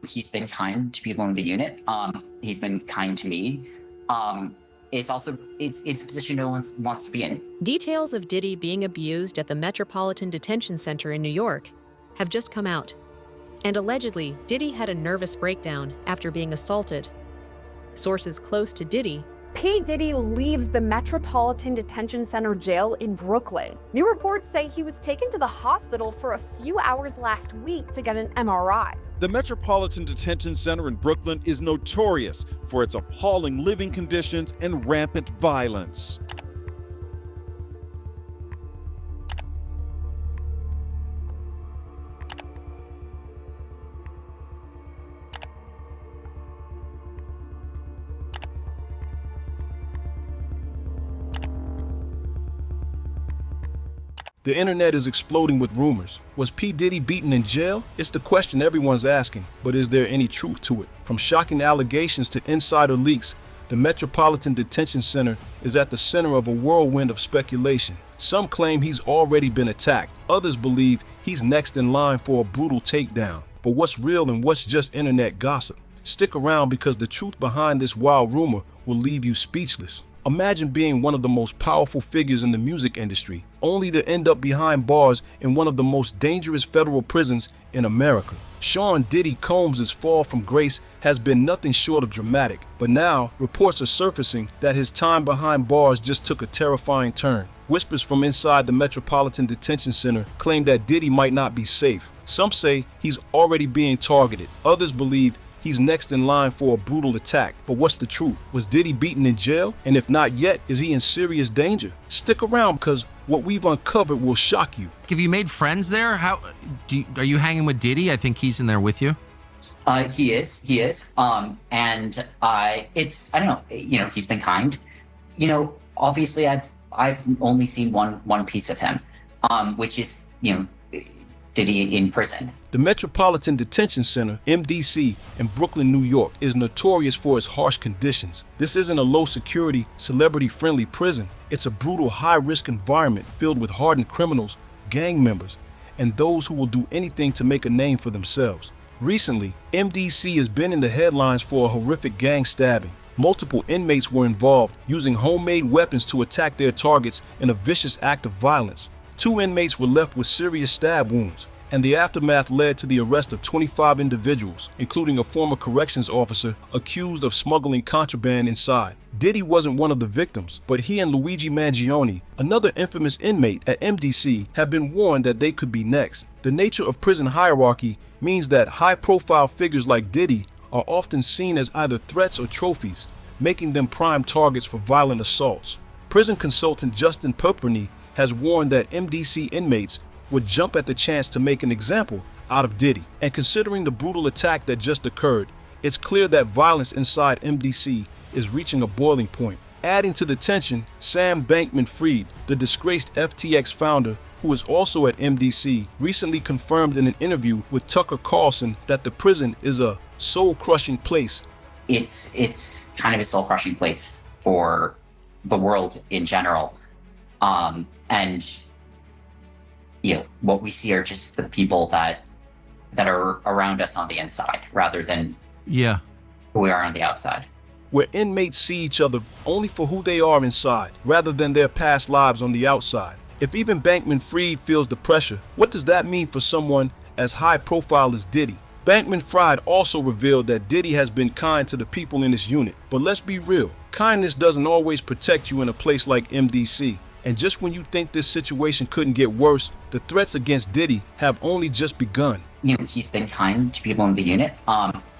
He's been kind to people in the unit. He's been kind to me. It's a position no one wants to be in. Details of Diddy being abused at the Metropolitan Detention Center in New York have just come out. And allegedly, Diddy had a nervous breakdown after being assaulted. Sources close to Diddy P. Diddy leaves the Metropolitan Detention Center jail in Brooklyn. New reports say he was taken to the hospital for a few hours last week to get an MRI. The Metropolitan Detention Center in Brooklyn is notorious for its appalling living conditions and rampant violence. The internet is exploding with rumors. Was P. Diddy beaten in jail? It's the question everyone's asking, but is there any truth to it? From shocking allegations to insider leaks, the Metropolitan Detention Center is at the center of a whirlwind of speculation. Some claim he's already been attacked. Others believe he's next in line for a brutal takedown. But what's real and what's just internet gossip? Stick around because the truth behind this wild rumor will leave you speechless. Imagine being one of the most powerful figures in the music industry, only to end up behind bars in one of the most dangerous federal prisons in America. Sean Diddy Combs' fall from grace has been nothing short of dramatic, but now reports are surfacing that his time behind bars just took a terrifying turn. Whispers from inside the Metropolitan Detention Center claim that Diddy might not be safe. Some say he's already being targeted. Others believe he's next in line for a brutal attack. But what's the truth? Was Diddy beaten in jail? And if not yet, is he in serious danger? Stick around because what we've uncovered will shock you. Have you made friends there? Are you hanging with Diddy? I think he's in there with you. He is. And I don't know. He's been kind. Obviously, I've only seen one piece of him, which is Diddy in prison. The Metropolitan Detention Center, MDC, in Brooklyn, New York, is notorious for its harsh conditions. This isn't a low-security, celebrity-friendly prison. It's a brutal, high-risk environment filled with hardened criminals, gang members, and those who will do anything to make a name for themselves. Recently, MDC has been in the headlines for a horrific gang stabbing. Multiple inmates were involved, using homemade weapons to attack their targets in a vicious act of violence. 2 inmates were left with serious stab wounds, and the aftermath led to the arrest of 25 individuals, including a former corrections officer accused of smuggling contraband inside. Diddy wasn't one of the victims, but he and Luigi Mangione, another infamous inmate at MDC, have been warned that they could be next. The nature of prison hierarchy means that high-profile figures like Diddy are often seen as either threats or trophies, making them prime targets for violent assaults. Prison consultant Justin Pepperny has warned that MDC inmates would jump at the chance to make an example out of Diddy. And considering the brutal attack that just occurred, it's clear that violence inside MDC is reaching a boiling point. Adding to the tension, Sam Bankman-Fried, the disgraced FTX founder who is also at MDC, recently confirmed in an interview with Tucker Carlson that the prison is a soul-crushing place. It's kind of a soul-crushing place for the world in general. And what we see are just the people that are around us on the inside rather than who we are on the outside. Where inmates see each other only for who they are inside rather than their past lives on the outside. If even Bankman-Fried feels the pressure, what does that mean for someone as high profile as Diddy? Bankman-Fried also revealed that Diddy has been kind to the people in his unit. But let's be real, kindness doesn't always protect you in a place like MDC. And just when you think this situation couldn't get worse, the threats against Diddy have only just begun. He's been kind to people in the unit.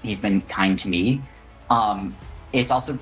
He's been kind to me. It's a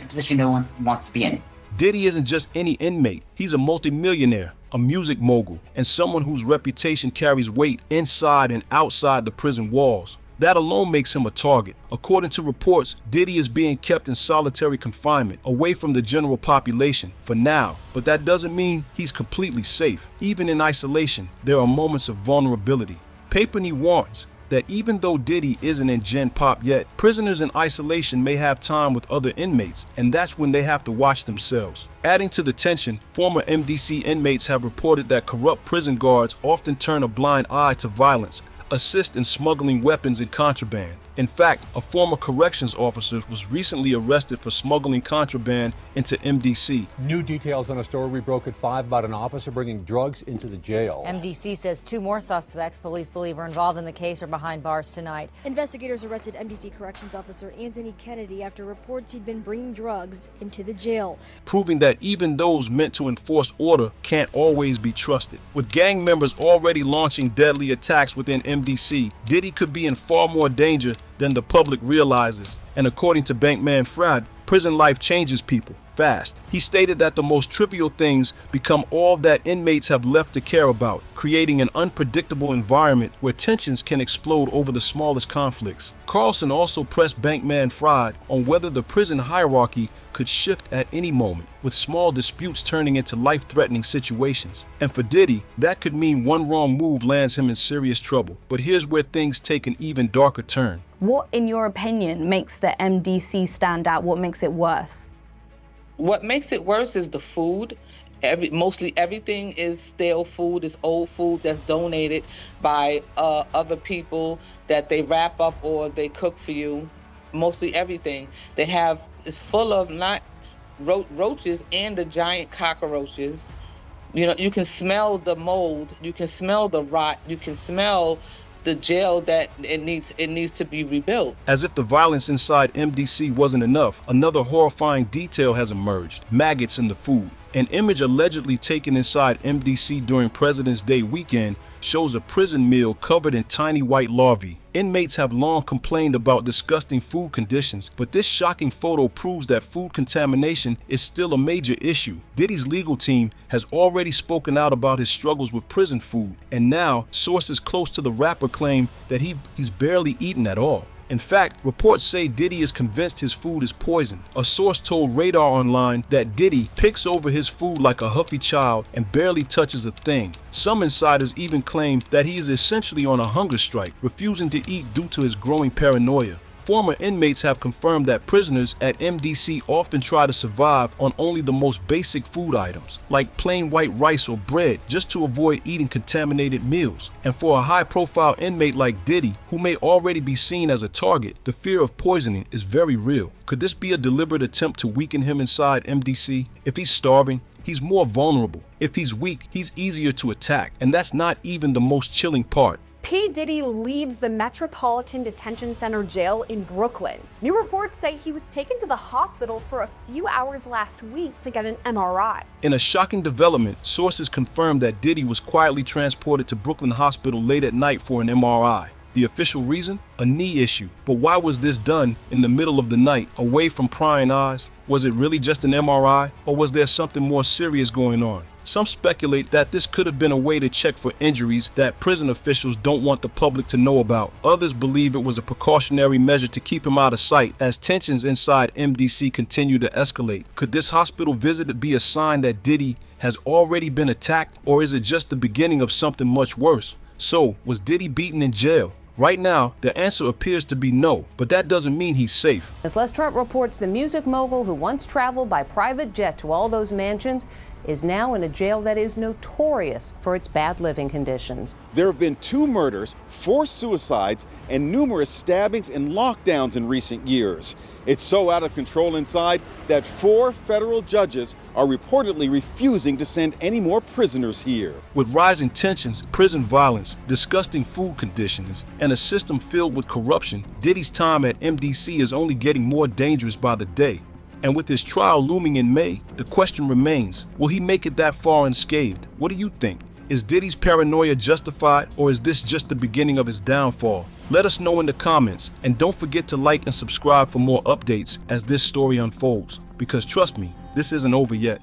position no one wants to be in. Diddy isn't just any inmate. He's a multimillionaire, a music mogul, and someone whose reputation carries weight inside and outside the prison walls. That alone makes him a target. According to reports, Diddy is being kept in solitary confinement, away from the general population, for now. But that doesn't mean he's completely safe. Even in isolation, there are moments of vulnerability. Pepperny warns that even though Diddy isn't in Gen Pop yet, prisoners in isolation may have time with other inmates, and that's when they have to watch themselves. Adding to the tension, former MDC inmates have reported that corrupt prison guards often turn a blind eye to violence, assist in smuggling weapons and contraband, In fact, a former corrections officer was recently arrested for smuggling contraband into MDC. New details on a story we broke at 5 about an officer bringing drugs into the jail. MDC says 2 more suspects police believe are involved in the case are behind bars tonight. Investigators arrested MDC Corrections Officer Anthony Kennedy after reports he'd been bringing drugs into the jail, proving that even those meant to enforce order can't always be trusted. With gang members already launching deadly attacks within MDC, Diddy could be in far more danger than the public realizes. And according to Bankman-Fried, prison life changes people fast. He stated that the most trivial things become all that inmates have left to care about, creating an unpredictable environment where tensions can explode over the smallest conflicts. Carlson also pressed Bankman-Fried on whether the prison hierarchy could shift at any moment, with small disputes turning into life-threatening situations. And for Diddy, that could mean one wrong move lands him in serious trouble. But here's where things take an even darker turn. What, in your opinion, makes the MDC stand out? What makes it worse? What makes it worse is the food. Mostly everything is stale food, is old food that's donated by other people that they wrap up or they cook for you. Mostly everything they have is full of not roaches and the giant cockroaches. You know, you can smell the mold, you can smell the rot, you can smell the jail that it needs to be rebuilt. As if the violence inside MDC wasn't enough, another horrifying detail has emerged: maggots in the food. An image allegedly taken inside MDC during President's Day weekend shows a prison meal covered in tiny white larvae. Inmates have long complained about disgusting food conditions, but this shocking photo proves that food contamination is still a major issue. Diddy's legal team has already spoken out about his struggles with prison food, and now sources close to the rapper claim that he's barely eaten at all. In fact, reports say Diddy is convinced his food is poisoned. A source told Radar Online that Diddy picks over his food like a huffy child and barely touches a thing. Some insiders even claim that he is essentially on a hunger strike, refusing to eat due to his growing paranoia. Former inmates have confirmed that prisoners at MDC often try to survive on only the most basic food items, like plain white rice or bread, just to avoid eating contaminated meals. And for a high-profile inmate like Diddy, who may already be seen as a target, the fear of poisoning is very real. Could this be a deliberate attempt to weaken him inside MDC? If he's starving, he's more vulnerable. If he's weak, he's easier to attack. And that's not even the most chilling part. P. Diddy leaves the Metropolitan Detention Center jail in Brooklyn. New reports say he was taken to the hospital for a few hours last week to get an MRI. In a shocking development, sources confirmed that Diddy was quietly transported to Brooklyn Hospital late at night for an MRI. The official reason? A knee issue. But why was this done in the middle of the night, away from prying eyes? Was it really just an MRI, or was there something more serious going on? Some speculate that this could have been a way to check for injuries that prison officials don't want the public to know about. Others believe it was a precautionary measure to keep him out of sight as tensions inside MDC continue to escalate. Could this hospital visit be a sign that Diddy has already been attacked, or is it just the beginning of something much worse? So, was Diddy beaten in jail? Right now, the answer appears to be no, but that doesn't mean he's safe. As Les Trent reports, the music mogul who once traveled by private jet to all those mansions is now in a jail that is notorious for its bad living conditions. There have been 2 murders, 4 suicides, and numerous stabbings and lockdowns in recent years. It's so out of control inside that 4 federal judges are reportedly refusing to send any more prisoners here. With rising tensions, prison violence, disgusting food conditions, and a system filled with corruption, Diddy's time at MDC is only getting more dangerous by the day. And with his trial looming in May, the question remains, will he make it that far unscathed? What do you think? Is Diddy's paranoia justified, or is this just the beginning of his downfall? Let us know in the comments, and don't forget to like and subscribe for more updates as this story unfolds. Because trust me, this isn't over yet.